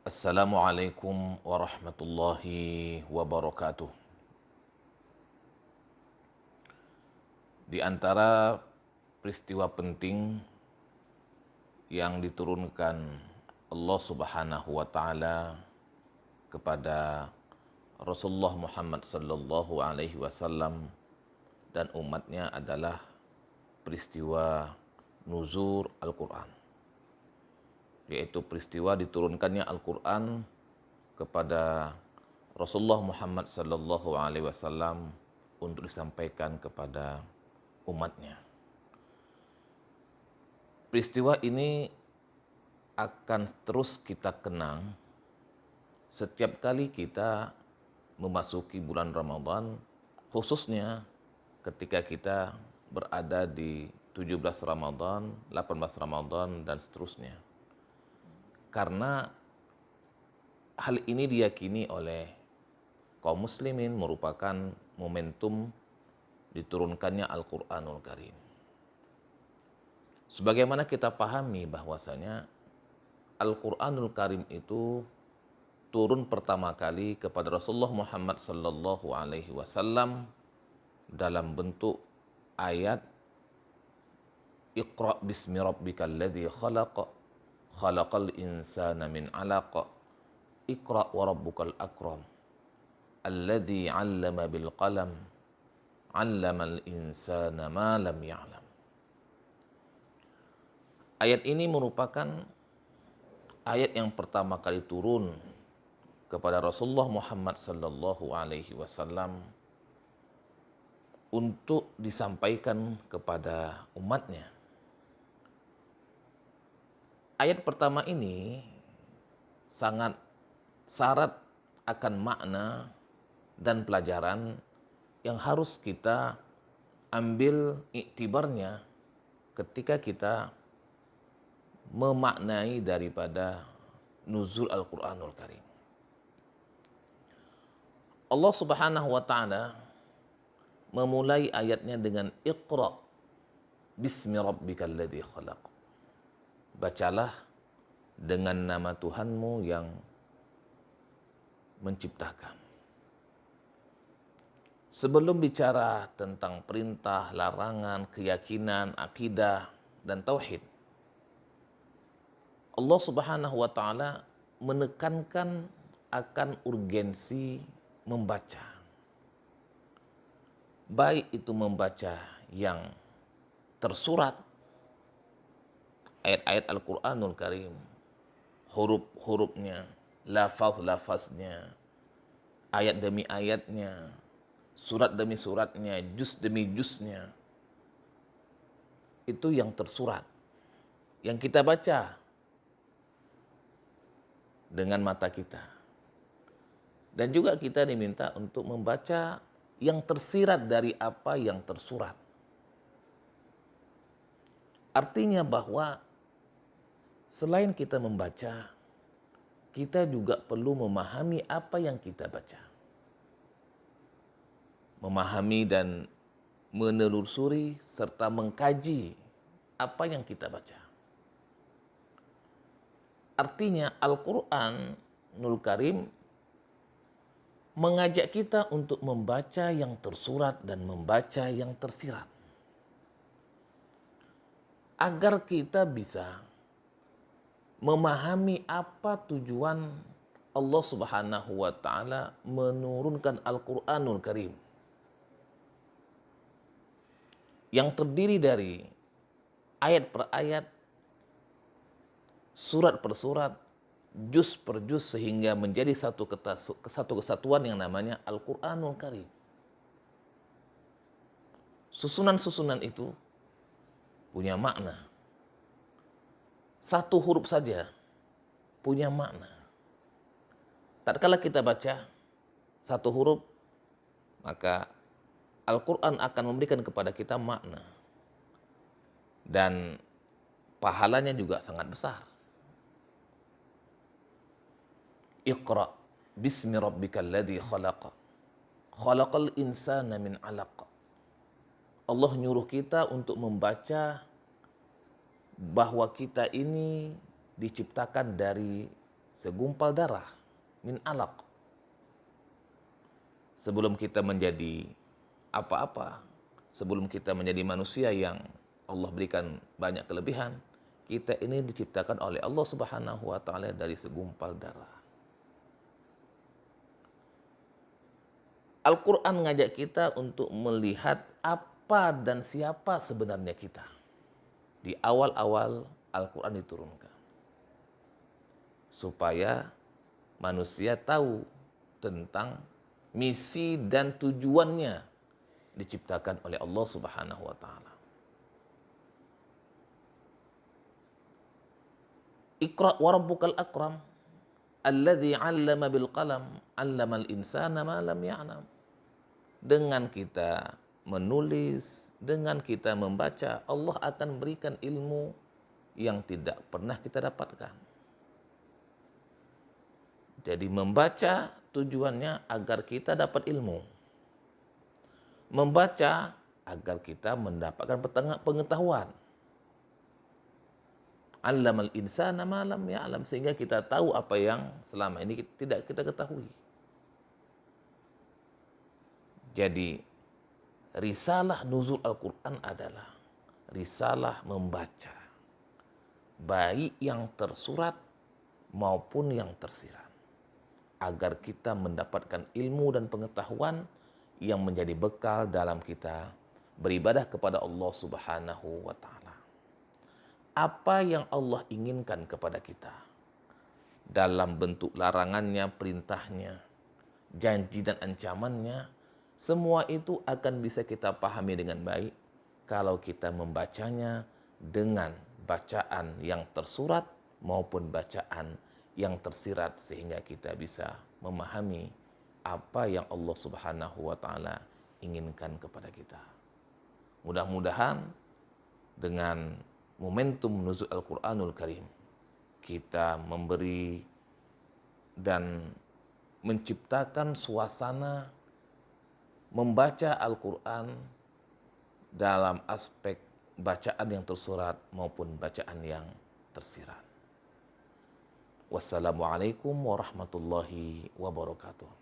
Assalamualaikum warahmatullahi wabarakatuh. Di antara peristiwa penting yang diturunkan Allah Subhanahu wa taala kepada Rasulullah Muhammad sallallahu alaihi wasallam dan umatnya adalah peristiwa nuzul Al-Qur'an. Yaitu peristiwa diturunkannya Al-Qur'an kepada Rasulullah Muhammad sallallahu alaihi wasallam untuk disampaikan kepada umatnya. Peristiwa ini akan terus kita kenang setiap kali kita memasuki bulan Ramadan, khususnya ketika kita berada di 17 Ramadan, 18 Ramadan, dan seterusnya. Karena hal ini diyakini oleh kaum muslimin merupakan momentum diturunkannya Al-Quranul Karim. Sebagaimana kita pahami bahwasanya Al-Quranul Karim itu turun pertama kali kepada Rasulullah Muhammad sallallahu alaihi wasallam dalam bentuk ayat Iqra bismi rabbikal ladzi khalaq khalaqal insana min 'alaq Iqra wa rabbukal akram alladzi 'allama bil qalam 'allamal insana ma lam ya'lam. Ayat ini merupakan ayat yang pertama kali turun kepada Rasulullah Muhammad sallallahu alaihi wasallam untuk disampaikan kepada umatnya. Ayat pertama ini sangat syarat akan makna dan pelajaran yang harus kita ambil iktibarnya ketika kita memaknai daripada nuzul Al-Quranul Karim. Allah Subhanahu wa taala memulai ayatnya dengan Iqra bismi rabbikal ladzi khalaq. Bacalah dengan nama Tuhanmu yang menciptakan. Sebelum bicara tentang perintah, larangan, keyakinan, akidah, dan tauhid, Allah Subhanahu wa taala menekankan akan urgensi membaca. Baik itu membaca yang tersurat, ayat-ayat Al-Quranul Karim, huruf-hurufnya, lafaz-lafaznya, ayat demi ayatnya, surat demi suratnya, juz demi juznya. Itu yang tersurat, yang kita baca dengan mata kita. Dan juga kita diminta untuk membaca yang tersirat dari apa yang tersurat. Artinya bahwa selain kita membaca, kita juga perlu memahami apa yang kita baca. Memahami dan menelusuri serta mengkaji apa yang kita baca. Artinya Al-Quranul Karim mengajak kita untuk membaca yang tersurat dan membaca yang tersirat. Agar kita bisa memahami apa tujuan Allah Subhanahu wa taala menurunkan Al-Quranul Karim. Yang terdiri dari ayat per ayat, surat per surat, juz per juz, sehingga menjadi satu kesatuan yang namanya Al-Quranul Karim. Susunan-susunan itu punya makna. Satu huruf saja punya makna. Tatkala kita baca satu huruf, maka Al-Quran akan memberikan kepada kita makna. Dan pahalanya juga sangat besar. Iqra bismi rabbikal ladzi khalaq. Khalaqal insana min 'alaq. Allah nyuruh kita untuk membaca bahwa kita ini diciptakan dari segumpal darah, min alaq. Sebelum kita menjadi apa-apa, sebelum kita menjadi manusia yang Allah berikan banyak kelebihan, kita ini diciptakan oleh Allah Subhanahu wa taala dari segumpal darah. Al-Quran ngajak kita untuk melihat apa dan siapa sebenarnya kita. Di awal-awal Al-Quran diturunkan. Supaya manusia tahu tentang misi dan tujuannya diciptakan oleh Allah Subhanahu wa taala. Iqra wa rabbukal akram alladzi 'allama bil qalam 'allamal insana ma lam ya'lam. Dengan kita menulis, dengan kita membaca, Allah akan berikan ilmu yang tidak pernah kita dapatkan. Jadi membaca tujuannya agar kita dapat ilmu. Membaca agar kita mendapatkan pengetahuan. 'Allamal insana ma lam ya'lam, sehingga kita tahu apa yang selama ini tidak kita ketahui. Jadi risalah nuzul Al-Quran adalah risalah membaca, baik yang tersurat maupun yang tersirat, agar kita mendapatkan ilmu dan pengetahuan yang menjadi bekal dalam kita beribadah kepada Allah Subhanahu wa taala. Apa yang Allah inginkan kepada kita dalam bentuk larangannya, perintahnya, janji dan ancamannya, semua itu akan bisa kita pahami dengan baik kalau kita membacanya dengan bacaan yang tersurat maupun bacaan yang tersirat, sehingga kita bisa memahami apa yang Allah Subhanahu wa taala inginkan kepada kita. Mudah-mudahan dengan momentum nuzul Al-Quranul Karim, kita memberi dan menciptakan suasana membaca Al-Quran dalam aspek bacaan yang tersurat maupun bacaan yang tersirat. Wassalamualaikum warahmatullahi wabarakatuh.